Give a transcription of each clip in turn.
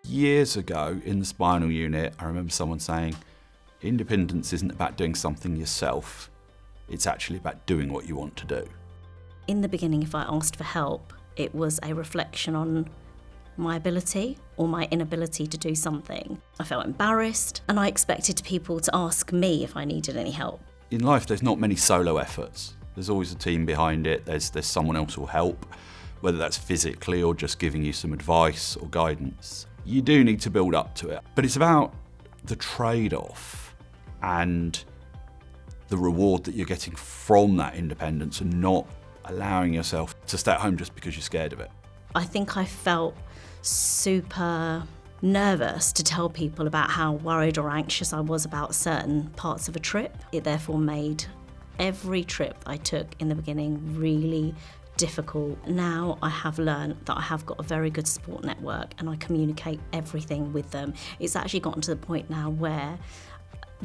Years ago in the spinal unit, I remember someone saying, independence isn't about doing something yourself, it's actually about doing what you want to do. In the beginning, if I asked for help, it was a reflection on my ability or my inability to do something. I felt embarrassed and I expected people to ask me if I needed any help. In life, there's not many solo efforts. There's always a team behind it. There's someone else who'll help, whether that's physically or just giving you some advice or guidance. You do need to build up to it, but it's about the trade-off and the reward that you're getting from that independence and not allowing yourself to stay at home just because you're scared of it. I think I felt super nervous to tell people about how worried or anxious I was about certain parts of a trip. It therefore made every trip I took in the beginning really difficult. Now I have learned that I have got a very good support network and I communicate everything with them. It's actually gotten to the point now where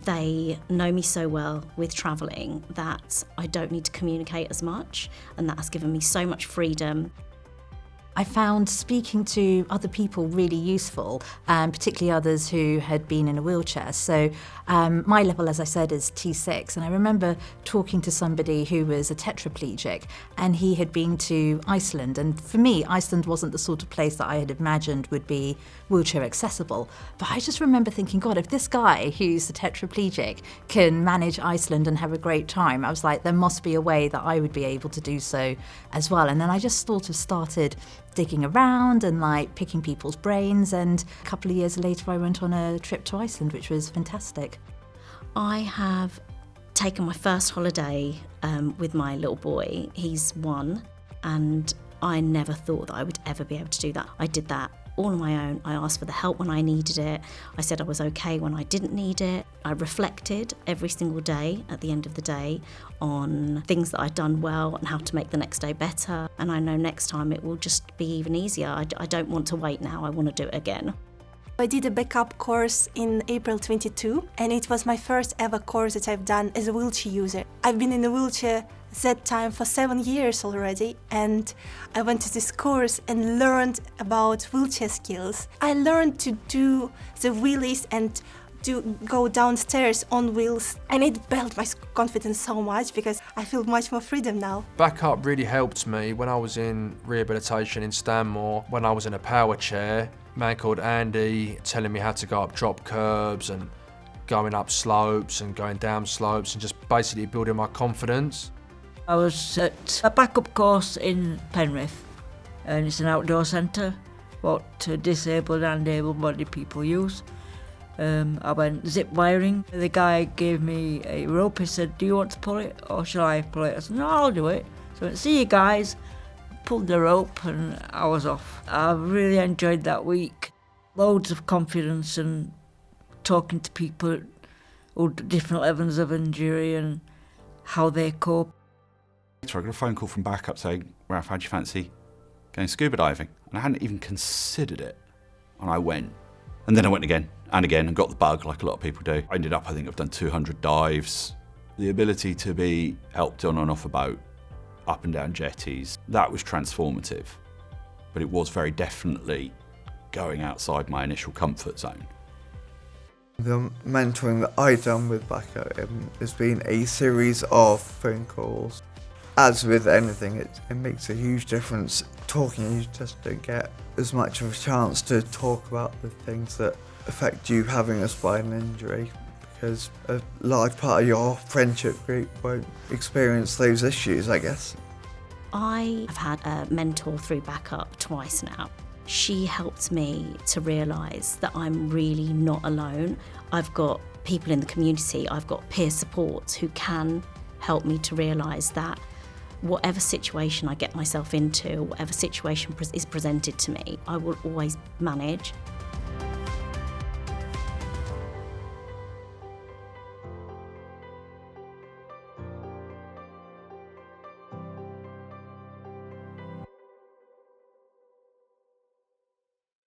they know me so well with travelling that I don't need to communicate as much, and that has given me so much freedom. I found speaking to other people really useful, particularly others who had been in a wheelchair. So my level, as I said, is T6, and I remember talking to somebody who was a tetraplegic, and he had been to Iceland. And for me, Iceland wasn't the sort of place that I had imagined would be wheelchair accessible. But I just remember thinking, God, if this guy who's a tetraplegic can manage Iceland and have a great time, I was like, there must be a way that I would be able to do so as well. And then I just sort of started digging around and like picking people's brains, and a couple of years later I went on a trip to Iceland, which was fantastic. I have taken my first holiday with my little boy. He's 1, and I never thought that I would ever be able to do that. I did that all on my own. I asked for the help when I needed it. I said I was okay when I didn't need it. I reflected every single day at the end of the day on things that I'd done well and how to make the next day better. And I know next time it will just be even easier. I don't want to wait now. I want to do it again. I did a backup course in April 22, and it was my first ever course that I've done as a wheelchair user. I've been in a wheelchair that time for 7 years already, and I went to this course and learned about wheelchair skills. I learned to do the wheelies and to go downstairs on wheels, and it built my confidence so much because I feel much more freedom now. Backup really helped me when I was in rehabilitation in Stanmore, when I was in a power chair. A man called Andy telling me how to go up drop curbs and going up slopes and going down slopes and just basically building my confidence. I was at a backup course in Penrith, and it's an outdoor centre what disabled and able-bodied people use. I went zip wiring. The guy gave me a rope. He said, "Do you want to pull it or shall I pull it?" I said, "No, I'll do it." So I went, "See you guys." Pulled the rope and I was off. I really enjoyed that week. Loads of confidence and talking to people who different levels of injury and how they cope. So I got a phone call from Backup saying, "Ralph, how'd you fancy going scuba diving?" And I hadn't even considered it. And I went. And then I went again and got the bug like a lot of people do. I ended up, I think I've done 200 dives. The ability to be helped on and off a boat, up and down jetties, that was transformative. But it was very definitely going outside my initial comfort zone. The mentoring that I've done with Backup has been a series of phone calls. As with anything, it makes a huge difference. Talking, you just don't get as much of a chance to talk about the things that affect you having a spinal injury, because a large part of your friendship group won't experience those issues, I guess. I have had a mentor through Backup twice now. She helped me to realise that I'm really not alone. I've got people in the community, I've got peer support who can help me to realise that whatever situation I get myself into, whatever situation is presented to me, I will always manage.